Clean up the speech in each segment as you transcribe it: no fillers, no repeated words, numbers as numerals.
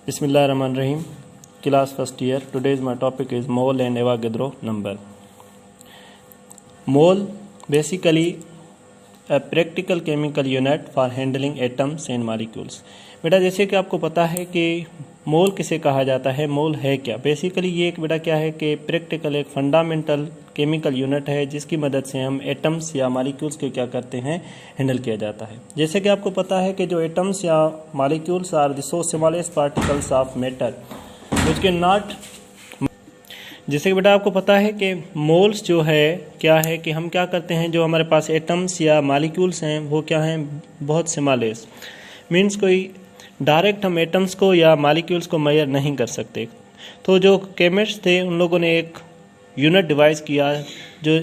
Bismillahirrahmanirrahim. Class first year. Today's my topic is mole and Avogadro number. Mole basically a practical chemical unit for handling atoms and molecules. बेटा जैसे कि आपको पता है कि मोल किसे कहा जाता है, मोल है क्या। बेसिकली ये एक बेटा क्या है कि प्रैक्टिकल एक फंडामेंटल केमिकल यूनिट है जिसकी मदद से हम एटम्स या मॉलिक्यूल्स के क्या करते हैं, हैंडल किया जाता है। जैसे कि आपको पता है कि जो एटम्स या molecules are the so smallest particles of matter which can not. जैसे कि बेटा आपको पता है कि मोल्स जो है क्या है कि हम क्या करते हैं, जो हमारे पास एटम्स या मॉलिक्यूल्स हैं वो क्या हैं, बहुत स्मॉलेस्ट मीन्स कोई डायरेक्ट हम एटम्स को या मॉलिक्यूल्स को मेजर नहीं कर सकते। तो जो केमिस्ट थे उन लोगों ने एक यूनिट डिवाइस किया जो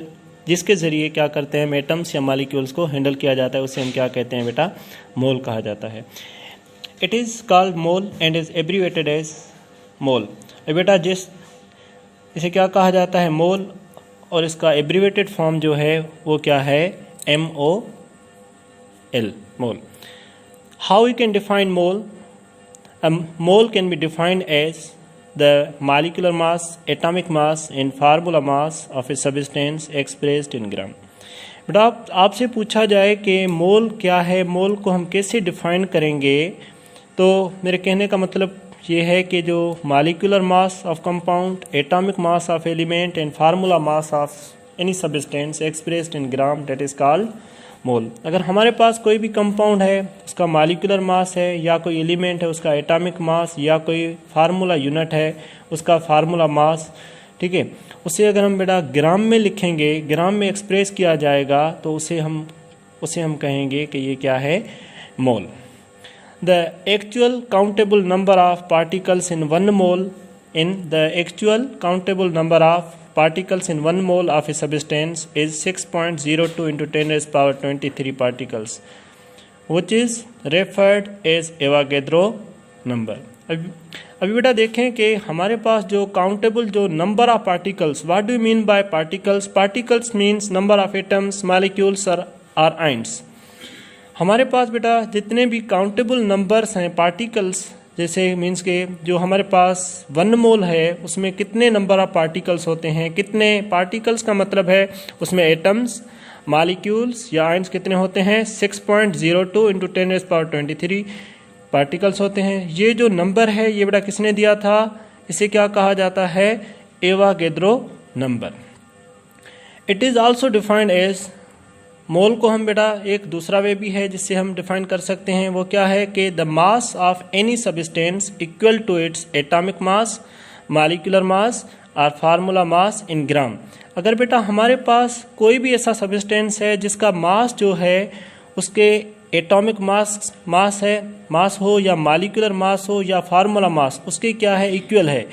जिसके ज़रिए क्या करते हैं, हम एटम्स या मॉलिक्यूल्स को हैंडल किया जाता है, उसे हम क्या कहते हैं बेटा, मोल कहा जाता है। It is called mole and is abbreviated as mole. बेटा इसे क्या कहा जाता है, मोल, और इसका एब्रीवेटेड फॉर्म जो है वो क्या है, MOL, mole. How we can define mole? A mole can be defined as the molecular mass, atomic mass and formula mass of a substance expressed in gram. बेटा आपसे पूछा जाए कि मोल क्या है, मोल को हम कैसे डिफाइन करेंगे, तो मेरे कहने का मतलब ये है कि जो molecular mass of compound, atomic mass of element and formula mass of any substance expressed in gram, that is called मोल। अगर हमारे पास कोई भी कंपाउंड है, उसका मॉलिक्यूलर मास है, या कोई एलिमेंट है उसका एटॉमिक मास, या कोई फार्मूला यूनिट है उसका फार्मूला मास, ठीक है, उसे अगर हम बेटा ग्राम में लिखेंगे, ग्राम में एक्सप्रेस किया जाएगा, तो उसे हम कहेंगे कि ये क्या है, mole. The actual countable number of particles in one mole particles in 1 mole of a substance is 6.02 into 10 raised power 23 particles, which is referred as Avogadro number. अभी बेटा देखें कि हमारे पास जो काउंटेबल जो number of particles, what do you mean by particles? Particles means number of atoms, molecules और ions. हमारे पास बेटा जितने भी काउंटेबल नंबर्स हैं पार्टिकल्स, जैसे मीन्स के जो हमारे पास 1 मोल है उसमें कितने नंबर ऑफ पार्टिकल्स होते हैं, कितने पार्टिकल्स का मतलब है उसमें एटम्स, मॉलिक्यूल्स या आयंस कितने होते हैं, 6.02 इंटू 10 रेज़ पावर 23 पार्टिकल्स होते हैं। ये जो नंबर है ये बेटा किसने दिया था, इसे क्या कहा जाता है, Avogadro number. It is also defined as, mole को हम बेटा एक दूसरा वे भी है जिससे हम डिफाइन कर सकते हैं, वो क्या है कि the mass of any substance equal to its atomic mass, molecular mass और फार्मूला मास इन ग्राम। अगर बेटा हमारे पास कोई भी ऐसा सब्सटेंस है जिसका मास जो है उसके एटॉमिक मास हो या मॉलिक्यूलर मास हो या फार्मूला मास उसके क्या है, इक्वल है,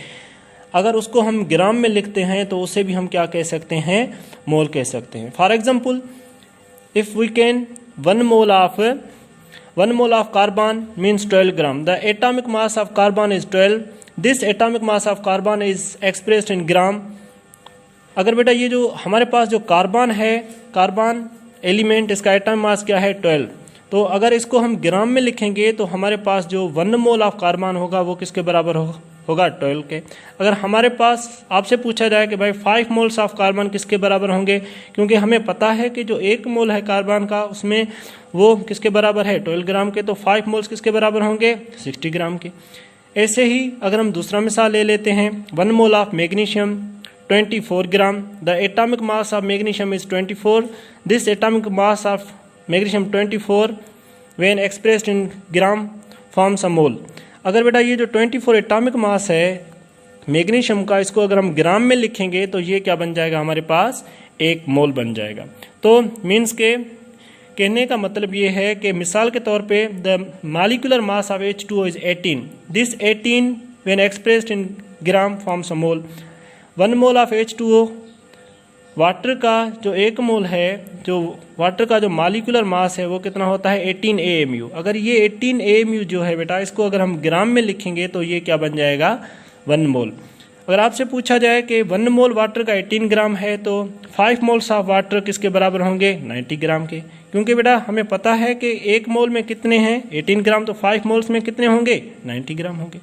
अगर उसको हम ग्राम में लिखते हैं तो उसे भी हम क्या कह सकते हैं, मोल कह सकते हैं। For example, if we can 1 mole of carbon means 12 gram. The atomic mass of carbon is 12. This atomic mass of carbon is expressed in gram. अगर बेटा ये जो हमारे पास जो कार्बन है, कार्बन एलिमेंट, इसका एटॉमिक मास क्या है, 12, तो अगर इसको हम ग्राम में लिखेंगे तो हमारे पास जो 1 मोल ऑफ कार्बन होगा वो किसके बराबर होगा, 12 के। अगर हमारे पास आपसे पूछा जाए कि भाई 5 मोल्स ऑफ कार्बन किसके बराबर होंगे, क्योंकि हमें पता है कि जो 1 मोल है कार्बन का उसमें वो किसके बराबर है, 12 ग्राम के, तो 5 मोल्स किसके बराबर होंगे, 60 ग्राम के। ऐसे ही अगर हम दूसरा मिसाल ले लेते हैं, 1 mole of magnesium 24 gram. The atomic mass of magnesium is 24। This atomic mass of magnesium 24 when expressed in gram forms a mole. अगर बेटा ये जो 24 एटॉमिक मास है मैग्नीशियम का, इसको अगर हम ग्राम में लिखेंगे तो ये क्या बन जाएगा, हमारे पास 1 मोल बन जाएगा। तो मीन्स के कहने का मतलब ये है कि मिसाल के तौर पे the molecular mass of H2O is 18। This 18 when expressed in gram forms a mole. 1 mole of H2O, water का जो 1 मोल है, जो वाटर का जो मॉलिक्यूलर मास है वो कितना होता है, 18 AMU। अगर ये 18 AMU जो है बेटा, इसको अगर हम ग्राम में लिखेंगे तो ये क्या बन जाएगा, 1 मोल। अगर आपसे पूछा जाए कि 1 मोल वाटर का 18 ग्राम है तो 5 मोल्स ऑफ वाटर किसके बराबर होंगे? 90 ग्राम के। क्योंकि बेटा हमें पता है कि 1 मोल में कितने हैं? 18 ग्राम, तो 5 मोल्स में कितने होंगे? 90 ग्राम होंगे।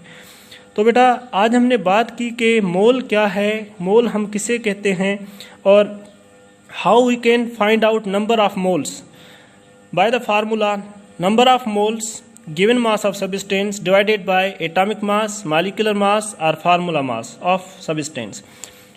तो बेटा आज हमने बात की कि मोल क्या है, मोल हम किसे कहते हैं, और how we can find out number of moles by the formula number of moles given mass of substance divided by atomic mass, molecular mass और फार्मूला मास ऑफ सब्सटेंस।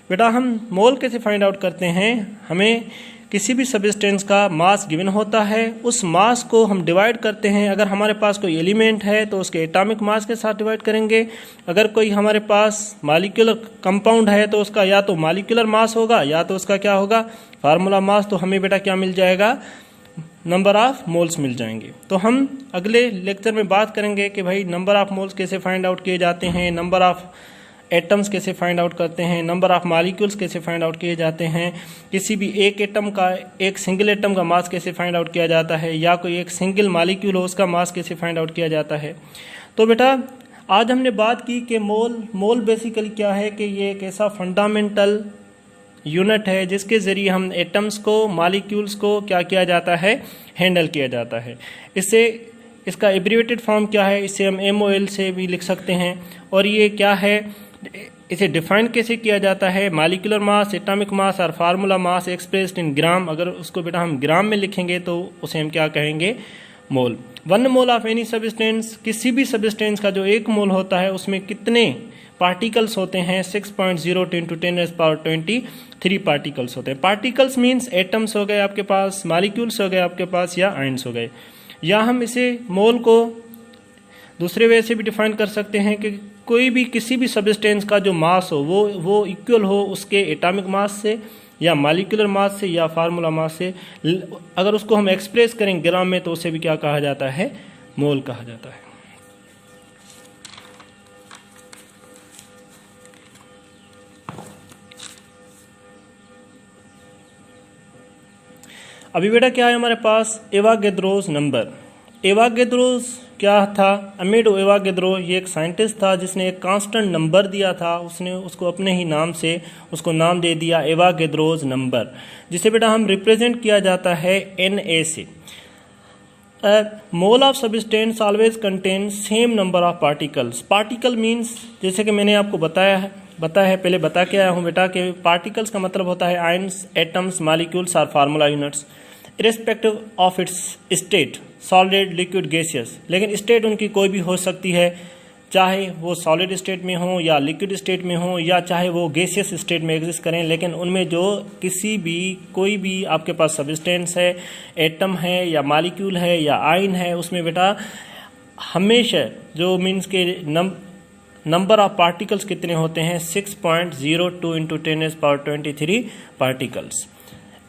बेटा हम मोल कैसे फाइंड आउट करते हैं? हमें किसी भी सब्सटेंस का मास गिवन होता है, उस मास को हम डिवाइड करते हैं। अगर हमारे पास कोई एलिमेंट है तो उसके एटॉमिक मास के साथ डिवाइड करेंगे। अगर कोई हमारे पास मॉलिक्यूलर कंपाउंड है तो उसका या तो मॉलिक्यूलर मास होगा या तो उसका क्या होगा? Formula mass. तो हमें बेटा क्या मिल जाएगा? नंबर ऑफ मोल्स मिल जाएंगे। तो हम अगले लेक्चर में बात करेंगे कि भाई नंबर ऑफ मोल्स कैसे फाइंड आउट किए जाते हैं, नंबर ऑफ एटम्स कैसे फाइंड आउट करते हैं, नंबर ऑफ मॉलिक्यूल्स कैसे फाइंड आउट किए जाते हैं, किसी भी एक एटम का, एक सिंगल एटम का मास कैसे फाइंड आउट किया जाता है, या कोई एक सिंगल मॉलिक्यूल हो उसका मास कैसे फाइंड आउट किया जाता है। तो बेटा आज हमने बात की कि मोल बेसिकली क्या है कि ये एक ऐसा फंडामेंटल यूनिट है जिसके ज़रिए हम एटम्स को, मॉलिक्यूल्स को क्या किया जाता है? हैंडल किया जाता है। इसका एब्रिवेटेड फॉर्म क्या है? इसे हम MOL से भी लिख सकते हैं। और ये क्या है, इसे डिफाइन कैसे किया जाता है? मॉलिक्यूलर मास, एटॉमिक मास और फार्मूला मास एक्सप्रेस्ड इन ग्राम। अगर उसको बेटा हम ग्राम में लिखेंगे तो उसे हम क्या कहेंगे? मोल। 1 मोल ऑफ एनी सब्सटेंस, किसी भी सब्सटेंस का जो 1 मोल होता है उसमें कितने पार्टिकल्स होते हैं? 6.02 × 10⁻23 पार्टिकल्स होते हैं। पार्टिकल्स मीन्स एटम्स हो गए आपके पास, मॉलिक्यूल्स हो गए आपके पास, या आयन्स हो गए। या हम इसे मोल को दूसरे वे से भी डिफाइन कर सकते हैं कि कोई भी किसी भी सब्सटेंस का जो मास हो वो इक्वल हो उसके एटॉमिक मास से, या मॉलिक्यूलर मास से, या फार्मूला मास से। अगर उसको हम एक्सप्रेस करें ग्राम में तो उसे भी क्या कहा जाता है? मोल कहा जाता है। अभी बेटा क्या है हमारे पास? एवागेद्रोस नंबर। एवागेद्रोस क्या था? अमेडो एवागेद्रो ये एक साइंटिस्ट था जिसने एक कांस्टेंट नंबर दिया था। उसने उसको अपने ही नाम से उसको नाम दे दिया एवागेद्रोस नंबर, जिसे बेटा हम रिप्रेजेंट किया जाता है Na से। Mole of substance always contain same number of particles. Particle means जैसे कि मैंने आपको बताया है पहले बता के आया हूँ बेटा कि पार्टिकल्स का मतलब होता है आयन्स, एटम्स, मॉलिक्यूल्स और formula units, irrespective of its state, solid, liquid, gaseous. लेकिन स्टेट उनकी कोई भी हो सकती है, चाहे वो सॉलिड स्टेट में हो या लिक्विड स्टेट में हो, या चाहे वो गैसियस स्टेट में एग्जिस्ट करें। लेकिन उनमें जो कोई भी आपके पास सब्सटेंस है, एटम है या मॉलिक्यूल है या आयन है, उसमें बेटा हमेशा जो मीन्स के नंबर ऑफ पार्टिकल्स कितने होते हैं? 6.02 × 10⁻23 particles.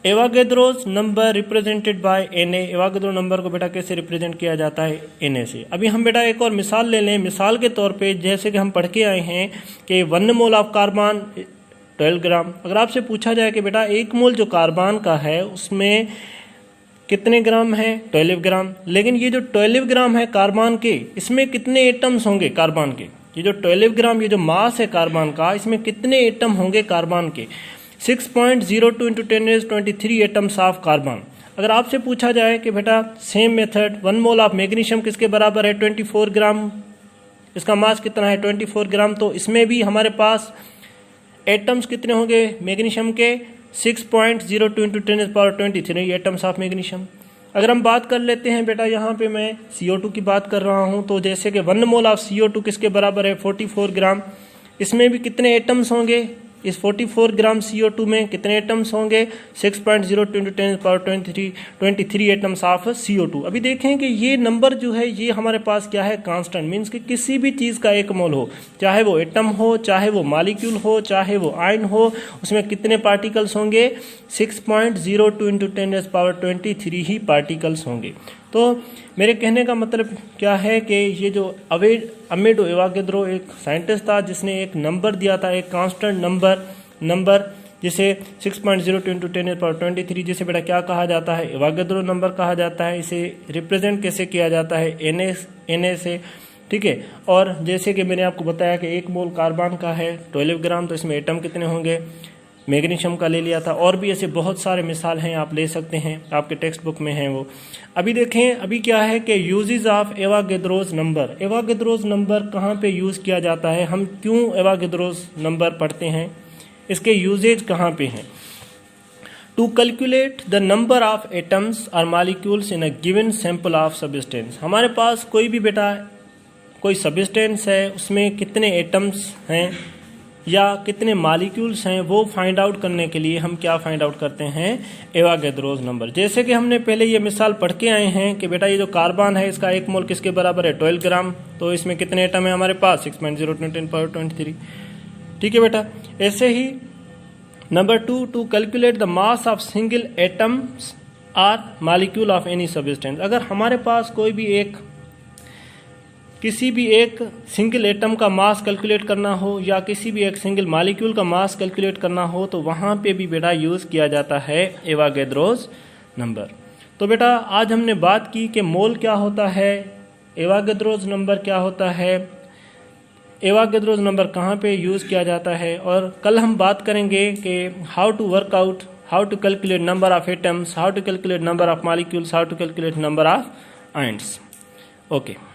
Avogadro's number represented by Na। Avogadro number को बेटा कैसे रिप्रेजेंट किया जाता है? Na से। अभी हम बेटा एक और मिसाल ले लें। मिसाल के तौर पे जैसे कि हम पढ़ के आए हैं कि 1 मोल ऑफ कार्बन 12 ग्राम। अगर आपसे पूछा जाए कि बेटा 1 मोल जो कार्बन का है उसमें कितने ग्राम है? 12 ग्राम। लेकिन ये जो 12 ग्राम है कार्बन के, इसमें कितने एटम्स होंगे कार्बन के? ये जो 12 ग्राम ये जो मास है कार्बन का, इसमें कितने एटम होंगे कार्बन के? 6.02 × 10⁻23 एटम्स ऑफ कार्बन। अगर आपसे पूछा जाए कि बेटा same method 1 mole of magnesium किसके बराबर है? 24 ग्राम। इसका मास कितना है? 24 ग्राम। तो इसमें भी हमारे पास एटम्स कितने होंगे मैग्नीशियम के? 6.02 × 10⁻23 एटम्स ऑफ मैग्नीशियम। अगर हम बात कर लेते हैं बेटा, यहाँ पे मैं CO2 की बात कर रहा हूँ, तो जैसे कि 1 मोल ऑफ CO2 किसके बराबर है? 44 ग्राम। इसमें भी कितने एटम्स होंगे? इस 44 ग्राम CO2 में कितने एटम्स होंगे? 6.02 × 10⁻23 एटम्स ऑफ CO2। अभी देखें कि ये नंबर जो है ये हमारे पास क्या है? कांस्टेंट। मीन्स कि किसी भी चीज़ का 1 मोल हो, चाहे वो एटम हो, चाहे वो मॉलिक्यूल हो, चाहे वो आयन हो, उसमें कितने पार्टिकल्स होंगे? 6.02 × 10⁻23 ही पार्टिकल्स होंगे। तो मेरे कहने का मतलब क्या है कि ये जो अमेडो एवागेद्रो एक साइंटिस्ट था जिसने एक नंबर दिया था, एक कांस्टेंट नंबर जिसे 6.02 × 10⁻23, जिसे बेटा क्या कहा जाता है? एवागेद्रो नंबर कहा जाता है। इसे रिप्रेजेंट कैसे किया जाता है? Na से। ठीक है। और जैसे कि मैंने आपको बताया कि 1 मोल कार्बन का है 12 ग्राम, तो इसमें एटम कितने होंगे, मैग्नीशियम का ले लिया था। और भी ऐसे बहुत सारे मिसाल हैं, आप ले सकते हैं, आपके टेक्स्ट बुक में हैं वो। अभी देखें, अभी क्या है कि यूजेज ऑफ एवागेद्रोस नंबर। एवागेद्रोस नंबर कहाँ पे यूज़ किया जाता है, हम क्यों एवागेद्रोस नंबर पढ़ते हैं, इसके यूजेज कहाँ पे हैं। To calculate the number of atoms और molecules in a given sample of substance. हमारे पास कोई भी बेटा कोई सब्सटेंस है, उसमें कितने एटम्स हैं या कितने मॉलिक्यूल्स हैं, वो फाइंड आउट करने के लिए हम क्या फाइंड आउट करते हैं, एवागेद्रोस नंबर। जैसे कि हमने पहले ये मिसाल पढ़ के आए हैं कि बेटा ये जो कार्बन है इसका 1 मोल किसके बराबर है, 12 ग्राम। तो इसमें कितने एटम है हमारे पास, 6.02 × 10⁻23। ठीक है बेटा। ऐसे ही number 2, to calculate the mass of single atoms और मॉलिक्यूल ऑफ एनी सब्सटेंस। अगर हमारे पास कोई भी किसी भी एक सिंगल एटम का मास कैलकुलेट करना हो या किसी भी एक सिंगल मॉलिक्यूल का मास कैलकुलेट करना हो, तो वहाँ पे भी बेटा यूज़ किया जाता है एवागेद्रोस नंबर। तो बेटा आज हमने बात की कि मोल क्या होता है, एवागेद्रोस नंबर क्या होता है, एवागेद्रोस नंबर कहाँ पे यूज़ किया जाता है, और कल हम बात करेंगे कि how to work out, how to calculate number of atoms, how to calculate number of molecules, how to calculate number of ions. Okay.